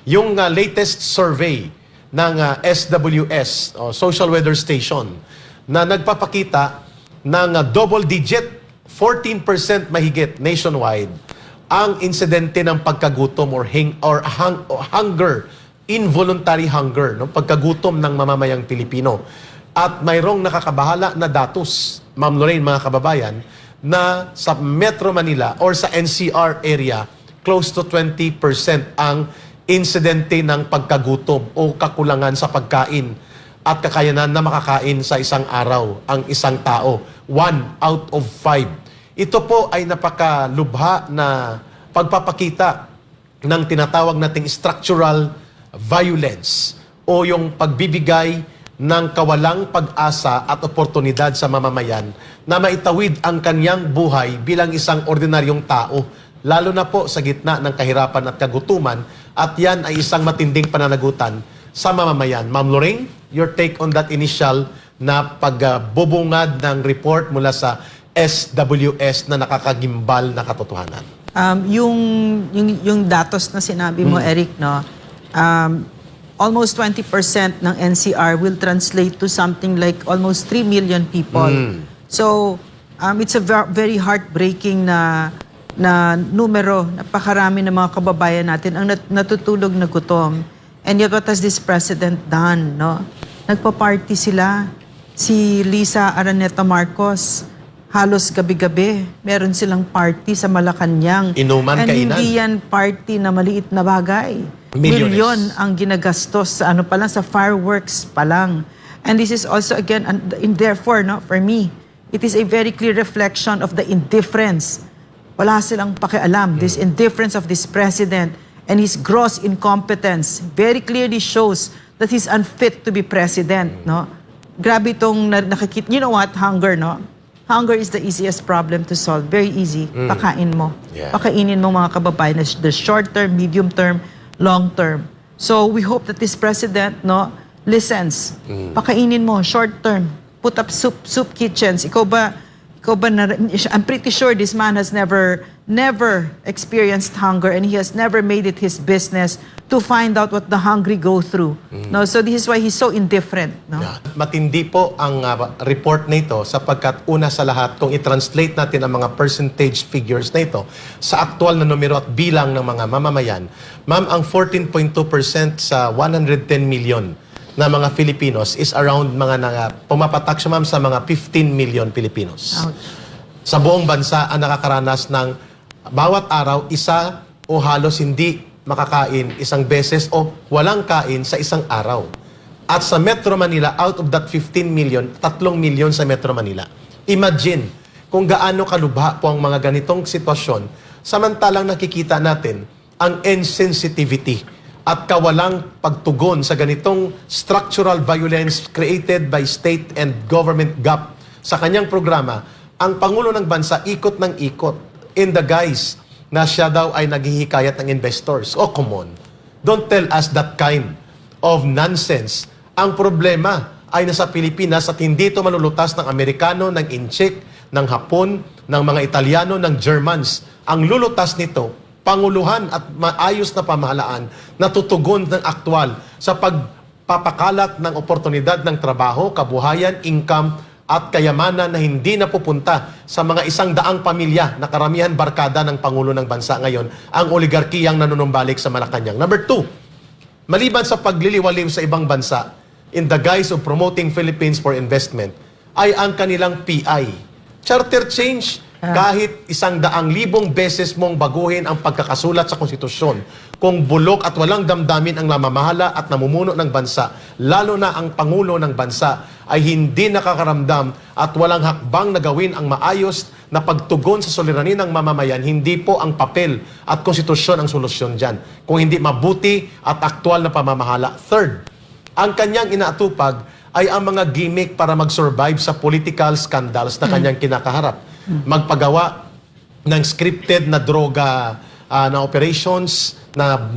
Yung latest survey ng SWS, o Social Weather Station, na nagpapakita ng double digit, 14% mahigit nationwide, ang insidente ng pagkagutom or hunger, involuntary hunger, no? Pagkagutom ng mamamayang Pilipino. At mayroong nakakabahala na datos, Ma'am Lorraine, mga kababayan, na sa Metro Manila or sa NCR area, close to 20% ang insidente ng pagkagutom o kakulangan sa pagkain at kakayanan na makakain sa isang araw ang isang tao. 1 out of 5. Ito po ay napakalubha na pagpapakita ng tinatawag nating structural violence o yung pagbibigay ng kawalang pag-asa at oportunidad sa mamamayan na maitawid ang kanyang buhay bilang isang ordinaryong tao, lalo na po sa gitna ng kahirapan at kagutuman, at yan ay isang matinding pananagutan sa mamamayan. Ma'am Lorraine, your take on that initial na pagbubungad ng report mula sa SWS na nakakagimbal na katotohanan. Yung datos na sinabi mo, Eric, no? Almost 20% ng NCR will translate to something like almost 3 million people. So, it's a very heartbreaking na numero, napakarami ng mga kababayan natin ang natutulog na gutom. And yet, what has this president done, no? Nagpa-party sila. Si Lisa Araneta Marcos, halos gabi-gabi, meron silang party sa Malacanang. Inuman, and kainan. hindi yan party na maliit na bagay. Milyones. Milyon ang ginagastos sa sa fireworks pa lang. And this is also again, therefore, no, for me, it is a very clear reflection of the indifference. Wala silang pakialam. This indifference of this president and his gross incompetence very clearly shows that he's unfit to be president, no? Grabe itong nakikita. You know what? Hunger, no? Hunger is the easiest problem to solve. Very easy. Pakain mo. Yeah. Pakainin mo mga kababayan. The short term, medium term, long term. So we hope that this president, no, listens. Pakainin mo, short term. Put up soup kitchens. Ikaw ba I'm pretty sure this man has never experienced hunger, and he has never made it his business to find out what the hungry go through. No, so this is why he's so indifferent, no? Yeah. Matindi po ang report na ito sapagkat una sa lahat, kung i-translate natin ang mga percentage figures na ito sa aktual na numero at bilang ng mga mamamayan, ma'am, ang 14.2% sa 110 million na mga Filipinos is around pumapatak siya, ma'am, sa mga 15 million Filipinos. Ouch. Sa buong bansa ang nakakaranas ng bawat araw isa o halos hindi makakain isang beses o walang kain sa isang araw. At sa Metro Manila, out of that 15 million, 3 million sa Metro Manila. Imagine kung gaano kalubha po ang mga ganitong sitwasyon, samantalang nakikita natin ang insensitivity at kawalang pagtugon sa ganitong structural violence created by state and government gap. Sa kanyang programa, ang Pangulo ng Bansa ikot ng ikot in the guise na siya daw ay naghihikayat ng investors. Oh, come on. Don't tell us that kind of nonsense. Ang problema ay nasa Pilipinas at hindi ito malulutas ng Amerikano, ng Incheck, ng Hapon, ng mga Italiano, ng Germans. Ang lulutas nito, panguluhan at maayos na pamahalaan na tutugon ng aktwal sa pagpapakalat ng oportunidad ng trabaho, kabuhayan, income at kayamanan na hindi napupunta sa mga 100 pamilya na karamihan barkada ng Pangulo ng Bansa ngayon, ang oligarkiyang nanunumbalik sa Malacanang. Number 2, maliban sa pagliliwalim sa ibang bansa in the guise of promoting Philippines for investment, ay ang kanilang PI. Charter change. Kahit 100,000 beses mong baguhin ang pagkakasulat sa konstitusyon, kung bulok at walang damdamin ang namamahala at namumuno ng bansa, lalo na ang Pangulo ng Bansa, ay hindi nakakaramdam at walang hakbang na gawin ang maayos na pagtugon sa suliranin ng mamamayan, hindi po ang papel at konstitusyon ang solusyon dyan, kung hindi mabuti at aktwal na pamamahala. Third, ang kanyang inaatupag ay ang mga gimmick para mag-survive sa political scandals na kanyang kinakaharap. Magpagawa ng scripted na droga na operations na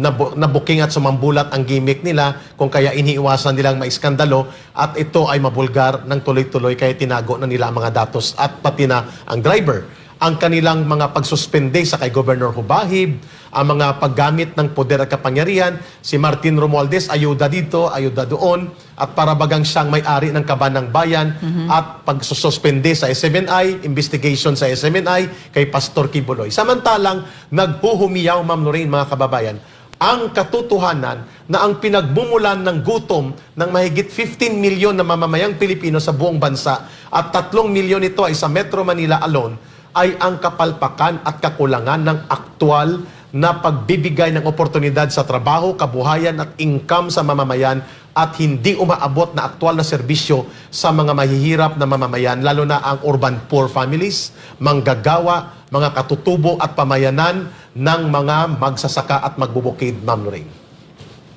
booking at sumambulat ang gimmick nila kung kaya iniiwasan nilang maiskandalo at ito ay mabulgar ng tuloy-tuloy kaya tinago na nila ang mga datos at pati na ang driver. ang kanilang mga pagsuspende sa kay Governor Hubahib, ang mga paggamit ng poder at kapangyarihan. Si Martin Romualdez, ayuda dito, ayuda doon, at para bagang siyang may-ari ng Kaban ng Bayan, at pagsususpende sa SMNI, investigation sa SMNI kay Pastor Kibuloy. Samantalang, naghuhumiyaw, Ma'am Lorraine, mga kababayan, ang katotohanan na ang pinagmumulan ng gutom ng mahigit 15 milyon na mamamayang Pilipino sa buong bansa at 3 milyon ito ay sa Metro Manila alone ay ang kapalpakan at kakulangan ng aktual na pagbibigay ng oportunidad sa trabaho, kabuhayan at income sa mamamayan at hindi umaabot na aktual na serbisyo sa mga mahihirap na mamamayan, lalo na ang urban poor families, manggagawa, mga katutubo at pamayanan ng mga magsasaka at magbubukid, Ma'am Lorraine.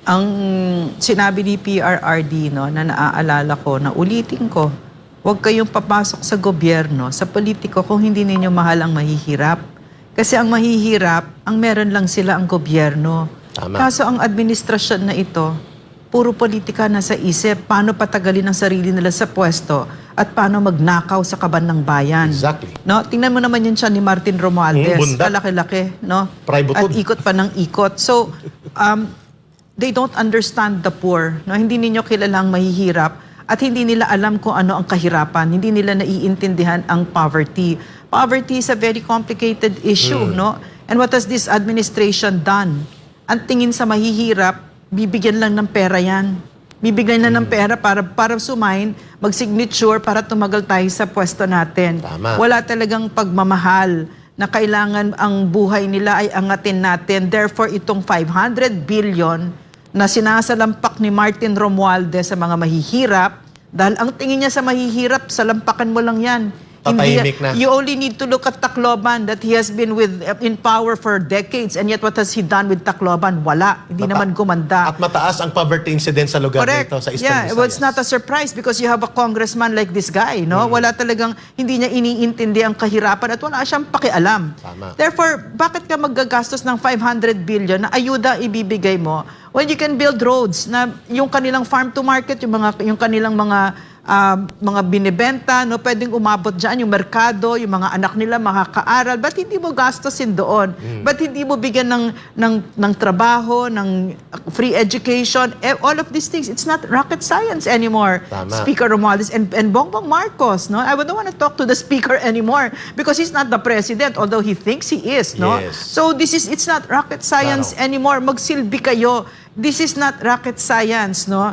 Ang sinabi ni PRRD, no, na naaalala ko, na ulitin ko, huwag kayong papasok sa gobyerno, sa politiko kung hindi ninyo mahal ang mahihirap. Kasi ang mahihirap, ang meron lang sila ang gobyerno. Tama. Kaso ang administrasyon na ito, puro politika na sa isip, paano patagalin ang sarili nila sa pwesto at paano magnakaw sa kaban ng bayan. Exactly. No, tingnan mo naman yun siya ni Martin Romualdez. Bundat. Kalaki-laki, no? Private At ikot pa ng ikot. So, they don't understand the poor. No? Hindi ninyo kilalang mahihirap at hindi nila alam kung ano ang kahirapan. Hindi nila naiintindihan ang poverty. Poverty is a very complicated issue, no? And what has this administration done? Ang tingin sa mahihirap, bibigyan lang ng pera yan. Bibigyan lang ng pera para sumain, mag-signature para tumagal tayo sa pwesto natin. Tama. Wala talagang pagmamahal na kailangan ang buhay nila ay angatin natin. Therefore, itong 500 billion na sinasalampak ni Martin Romualdez sa mga mahihirap, dahil ang tingin niya sa mahihirap, salampakan mo lang yan. Tatahimik na. You only need to look at Tacloban that he has been in power for decades, and yet what has he done with Tacloban? Wala. Hindi naman gumanda. At mataas ang poverty incidence sa lugar Correct. nito sa Eastern Yeah, Visayas. well, it's not a surprise because you have a congressman like this guy, no? Wala talagang, hindi niya iniintindi ang kahirapan at wala siyang pakialam. Tama. Therefore, bakit ka maggagastos ng 500 billion na ayuda ibibigay mo when you can build roads na yung kanilang farm to market, yung kanilang mga binibenta, no, pwedeng umabot dyan, yung merkado, yung mga anak nila makakaaral. Ba't hindi mo gastosin doon? Ba't hindi mo bigyan ng trabaho, ng free education? All of these things, it's not rocket science anymore. Tama. Speaker Romualdez and Bongbong Marcos, no? I don't want to talk to the speaker anymore because he's not the president, although he thinks he is, no? Yes. So it's not rocket science Claro. anymore. Magsilbi kayo. This is not rocket science, no?